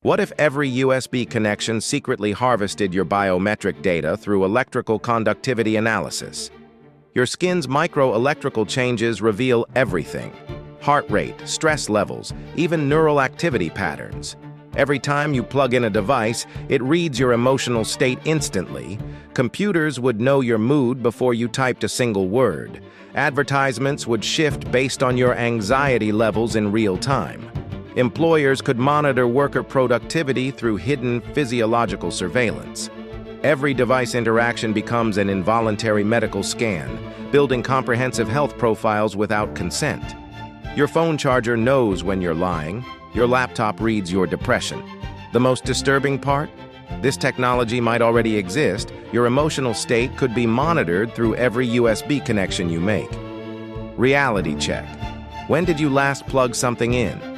What if every USB connection secretly harvested your biometric data through electrical conductivity analysis? Your skin's microelectrical changes reveal everything: heart rate, stress levels, even neural activity patterns. Every time you plug in a device, it reads your emotional state instantly. Computers would know your mood before you typed a single word. Advertisements would shift based on your anxiety levels in real time. Employers could monitor worker productivity through hidden physiological surveillance. Every device interaction becomes an involuntary medical scan, building comprehensive health profiles without consent. Your phone charger knows when you're lying. Your laptop reads your depression. The most disturbing part? This technology might already exist. Your emotional state could be monitored through every USB connection you make. Reality check. When did you last plug something in?